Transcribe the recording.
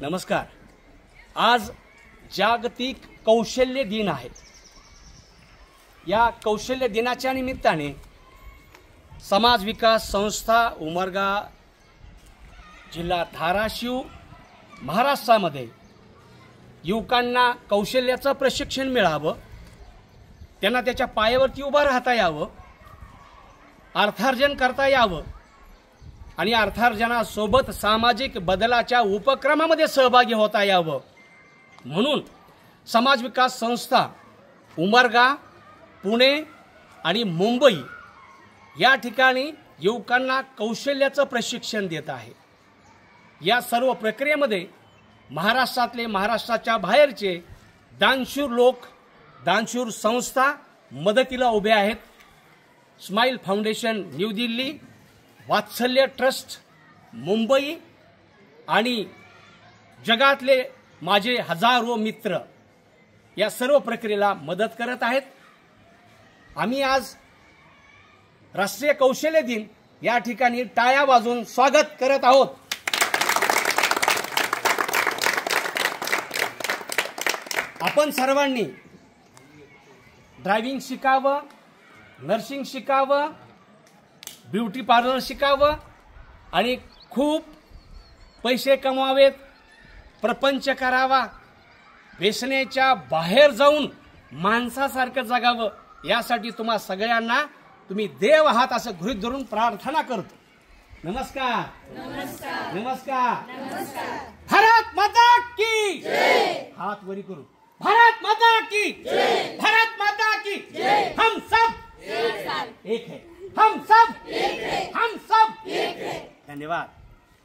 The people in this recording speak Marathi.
नमस्कार। आज जागतिक कौशल्य दिन आहे। या कौशल्य दिनाच्या निमित्ताने समाज विकास संस्था उमरगा जिल्हा धाराशिव महाराष्ट्रामध्ये युवकांना कौशल्याचं प्रशिक्षण मिळावं, त्यांना त्याच्या पायावरती उभं राहता यावं, अर्थार्जन करता यावं आणि अर्थार्जनासोबत सामाजिक बदलाच्या उपक्रमामध्ये सहभागी होता यावं म्हणून समाज विकास संस्था उमरगा पुणे आणि मुंबई या ठिकाणी युवकांना कौशल्याचं प्रशिक्षण देत आहे। या सर्व प्रक्रियेमध्ये महाराष्ट्रातले महाराष्ट्राच्या बाहेरचे दानशूर लोक दानशूर संस्था मदतीला उभे आहेत। स्माइल फाउंडेशन न्यू दिल्ली, वात्सल्य ट्रस्ट मुंबई आणि जगातले माझे हजारो मित्र या सर्व प्रक्रियेला मदत करत आहेत। आम्ही आज राष्ट्रीय कौशल्य दिन या ठिकाणी टाळ्या वाजवून स्वागत करत आहोत। आपण सर्वांनी ड्रायव्हिंग शिकावं, नर्सिंग शिकावं, ब्युटी पार्लर शिकावं आणि खूप पैसे कमवावेत, प्रपंच करावा, व्यसनेच्या बाहेर जाऊन माणसासारखं जगावं यासाठी तुम्हा सगळ्यांना तुम्ही देव आहात असं गृहीत धरून प्रार्थना करतो। नमस्कार नमस्कार नमस्कार नमस्कार। भारत माता की जय। हात वरी करू। भारत माता की जय। भारत माता की जय। हम सब एक है, हम सब एक है, हम सब एक है। धन्यवाद।